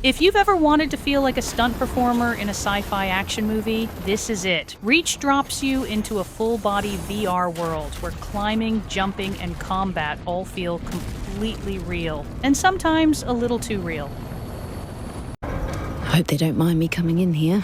If you've ever wanted to feel like a stunt performer in a sci-fi action movie, this is it. Reach drops you into a full-body VR world where climbing, jumping, and combat all feel completely real, and sometimes a little too real. I hope they don't mind me coming in here.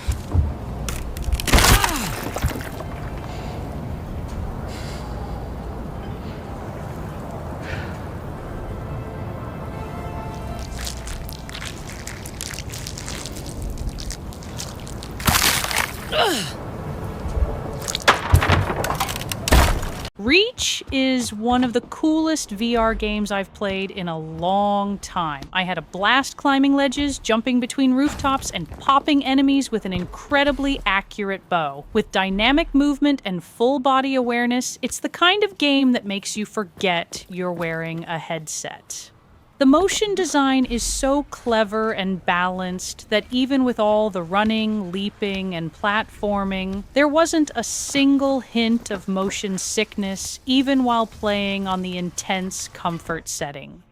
Reach is one of the coolest VR games I've played in a long time. I had a blast climbing ledges, jumping between rooftops, and popping enemies with an incredibly accurate bow. With dynamic movement and full body awareness, it's the kind of game that makes you forget you're wearing a headset. The motion design is so clever and balanced that even with all the running, leaping, and platforming, there wasn't a single hint of motion sickness, even while playing on the intense comfort setting.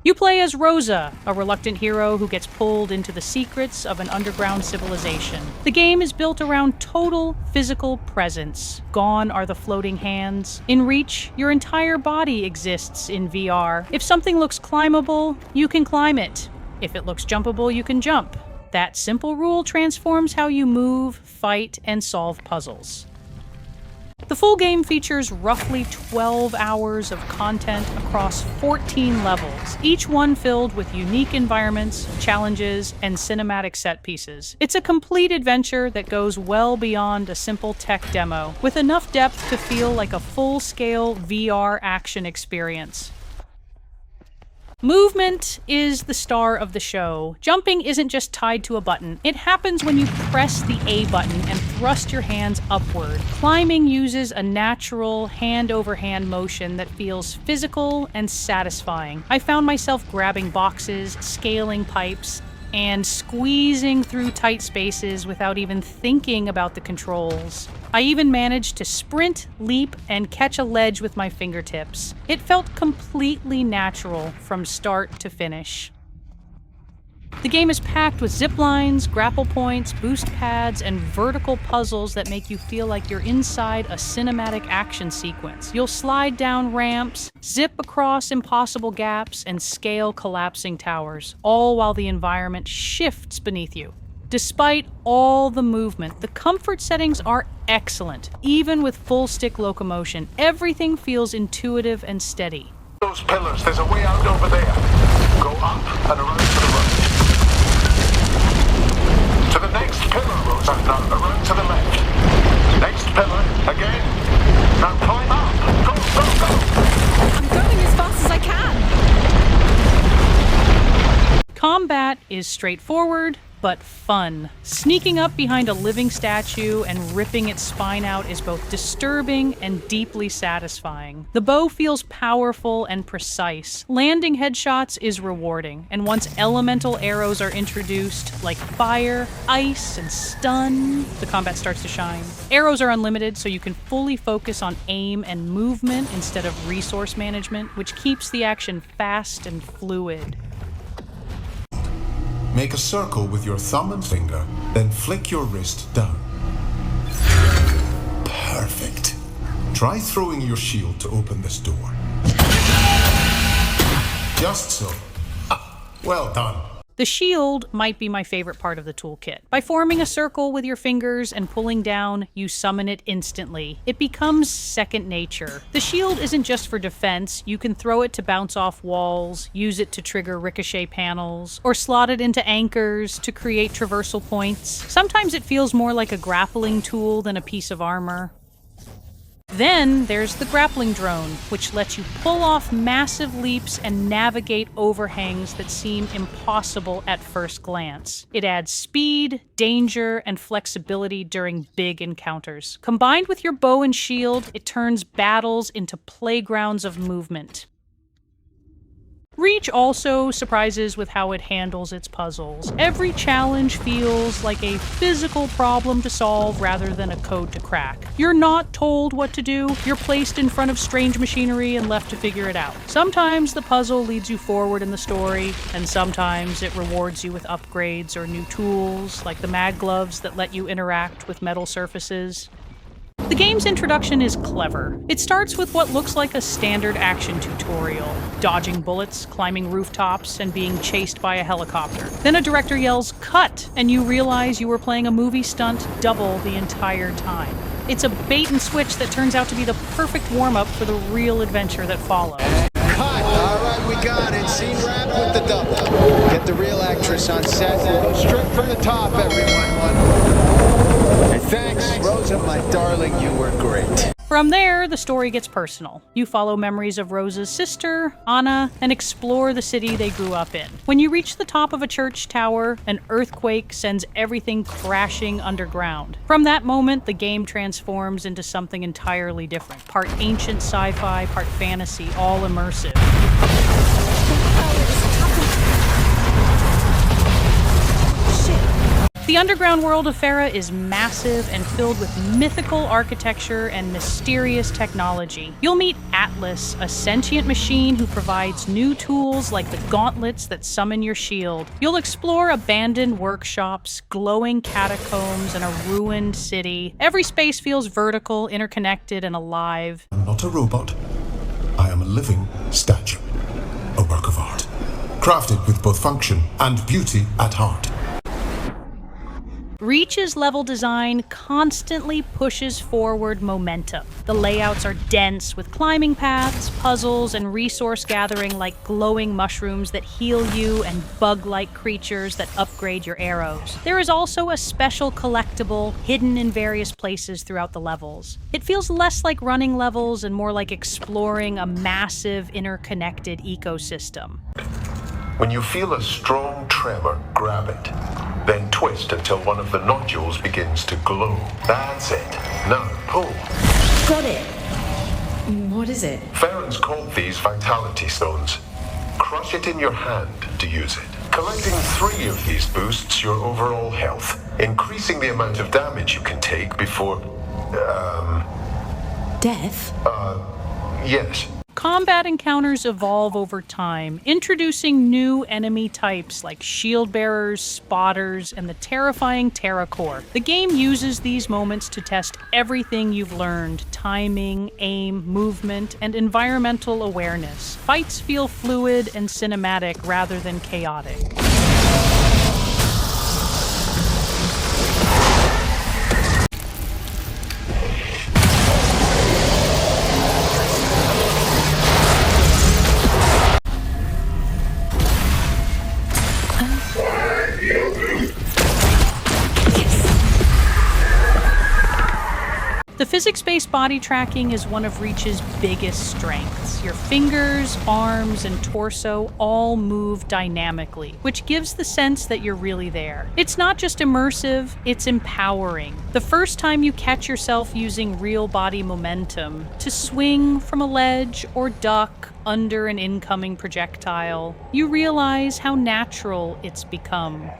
You play as Rosa, a reluctant hero who gets pulled into the secrets of an underground civilization. The game is built around total physical presence. Gone are the floating hands. In Reach, your entire body exists in VR. If something looks climbable, you can climb it. If it looks jumpable, you can jump. That simple rule transforms how you move, fight, and solve puzzles. The full game features roughly 12 hours of content across 14 levels, each one filled with unique environments, challenges, and cinematic set pieces. It's a complete adventure that goes well beyond a simple tech demo, with enough depth to feel like a full-scale VR action experience. Movement is the star of the show. Jumping isn't just tied to a button. It happens when you press the A button and thrust your hands upward. Climbing uses a natural hand-over-hand motion that feels physical and satisfying. I found myself grabbing boxes, scaling pipes, and squeezing through tight spaces without even thinking about the controls. I even managed to sprint, leap, and catch a ledge with my fingertips. It felt completely natural from start to finish. The game is packed with zip lines, grapple points, boost pads, and vertical puzzles that make you feel like you're inside a cinematic action sequence. You'll slide down ramps, zip across impossible gaps, and scale collapsing towers, all while the environment shifts beneath you. Despite all the movement, the comfort settings are excellent. Even with full stick locomotion, everything feels intuitive and steady. Those pillars, there's a way out over there. Go up and around to the right. To the next pillar, Rosa. Now around to the left. Next pillar, again. Now climb up. Go, go, go. I'm going as fast as I can. Combat is straightforward, but fun. Sneaking up behind a living statue and ripping its spine out is both disturbing and deeply satisfying. The bow feels powerful and precise. Landing headshots is rewarding, and once elemental arrows are introduced, like fire, ice, and stun, the combat starts to shine. Arrows are unlimited, so you can fully focus on aim and movement instead of resource management, which keeps the action fast and fluid. Make a circle with your thumb and finger, then flick your wrist down. Perfect. Try throwing your shield to open this door. Just so. Well done. The shield might be my favorite part of the toolkit. By forming a circle with your fingers and pulling down, you summon it instantly. It becomes second nature. The shield isn't just for defense. You can throw it to bounce off walls, use it to trigger ricochet panels, or slot it into anchors to create traversal points. Sometimes it feels more like a grappling tool than a piece of armor. Then there's the grappling drone, which lets you pull off massive leaps and navigate overhangs that seem impossible at first glance. It adds speed, danger, and flexibility during big encounters. Combined with your bow and shield, it turns battles into playgrounds of movement. Reach also surprises with how it handles its puzzles. Every challenge feels like a physical problem to solve rather than a code to crack. You're not told what to do, you're placed in front of strange machinery and left to figure it out. Sometimes the puzzle leads you forward in the story, and sometimes it rewards you with upgrades or new tools, like the mag gloves that let you interact with metal surfaces. The game's introduction is clever. It starts with what looks like a standard action tutorial, dodging bullets, climbing rooftops, and being chased by a helicopter. Then a director yells, "Cut!" and you realize you were playing a movie stunt double the entire time. It's a bait and switch that turns out to be the perfect warm-up for the real adventure that follows. Cut! All right, we got it. Scene wrapped with the double. Get the real actress on set. Go straight from the top, everyone. And thanks, Rosa, my darling, you were great. From there, the story gets personal. You follow memories of Rosa's sister, Anna, and explore the city they grew up in. When you reach the top of a church tower, an earthquake sends everything crashing underground. From that moment, the game transforms into something entirely different. Part ancient sci-fi, part fantasy, all immersive. The underground world of Farah is massive and filled with mythical architecture and mysterious technology. You'll meet Atlas, a sentient machine who provides new tools like the gauntlets that summon your shield. You'll explore abandoned workshops, glowing catacombs, and a ruined city. Every space feels vertical, interconnected, and alive. I'm not a robot. I am a living statue. A work of art. Crafted with both function and beauty at heart. Reach's level design constantly pushes forward momentum. The layouts are dense with climbing paths, puzzles, and resource gathering like glowing mushrooms that heal you and bug-like creatures that upgrade your arrows. There is also a special collectible hidden in various places throughout the levels. It feels less like running levels and more like exploring a massive interconnected ecosystem. When you feel a strong tremor, grab it. Then twist until one of the nodules begins to glow. That's it. Now pull. Got it. What is it? Farron's called these vitality stones. Crush it in your hand to use it. Collecting 3 of these boosts your overall health, increasing the amount of damage you can take before... Death? Yes. Combat encounters evolve over time, introducing new enemy types like shield bearers, spotters, and the terrifying Terracore. The game uses these moments to test everything you've learned: timing, aim, movement, and environmental awareness. Fights feel fluid and cinematic rather than chaotic. The physics-based body tracking is one of Reach's biggest strengths. Your fingers, arms, and torso all move dynamically, which gives the sense that you're really there. It's not just immersive, it's empowering. The first time you catch yourself using real body momentum to swing from a ledge or duck under an incoming projectile, you realize how natural it's become.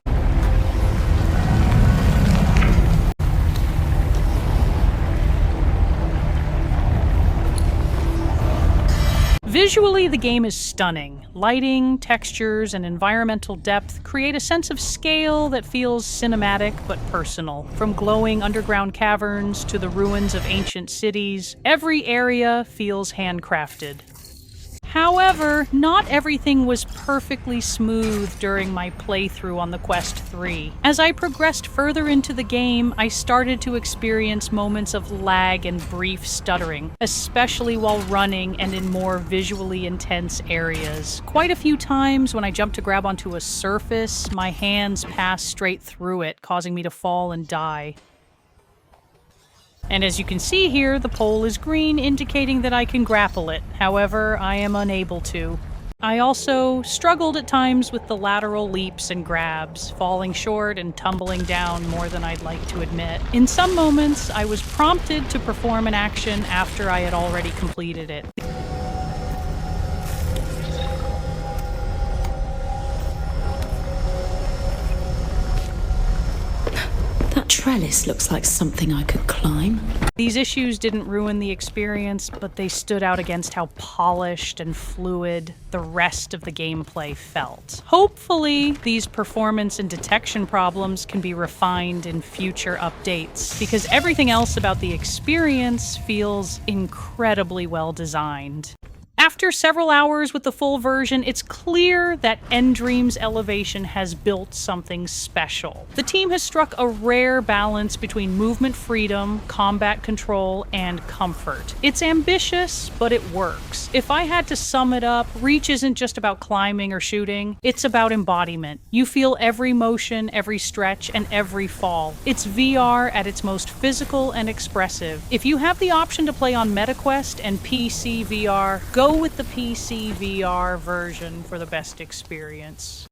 Visually, the game is stunning. Lighting, textures, and environmental depth create a sense of scale that feels cinematic but personal. From glowing underground caverns to the ruins of ancient cities, every area feels handcrafted. However, not everything was perfectly smooth during my playthrough on the Quest 3. As I progressed further into the game, I started to experience moments of lag and brief stuttering, especially while running and in more visually intense areas. Quite a few times when I jumped to grab onto a surface, my hands passed straight through it, causing me to fall and die. And as you can see here, the pole is green, indicating that I can grapple it. However, I am unable to. I also struggled at times with the lateral leaps and grabs, falling short and tumbling down more than I'd like to admit. In some moments, I was prompted to perform an action after I had already completed it. That trellis looks like something I could climb. These issues didn't ruin the experience, but they stood out against how polished and fluid the rest of the gameplay felt. Hopefully, these performance and detection problems can be refined in future updates, because everything else about the experience feels incredibly well designed. After several hours with the full version, it's clear that nDreams Elevation has built something special. The team has struck a rare balance between movement freedom, combat control, and comfort. It's ambitious, but it works. If I had to sum it up, Reach isn't just about climbing or shooting, it's about embodiment. You feel every motion, every stretch, and every fall. It's VR at its most physical and expressive. If you have the option to play on MetaQuest and PC VR, go with the PC VR version for the best experience.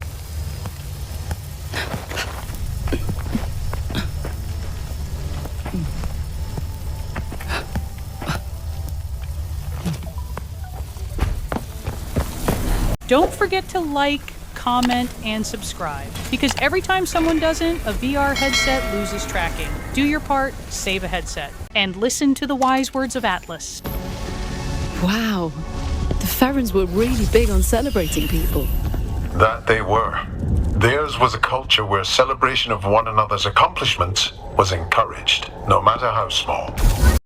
Don't forget to like, comment, and subscribe, because every time someone doesn't, a VR headset loses tracking. Do your part, save a headset, and listen to the wise words of Atlas. Wow. The Ferrens were really big on celebrating people. That they were. Theirs was a culture where celebration of one another's accomplishments was encouraged, no matter how small.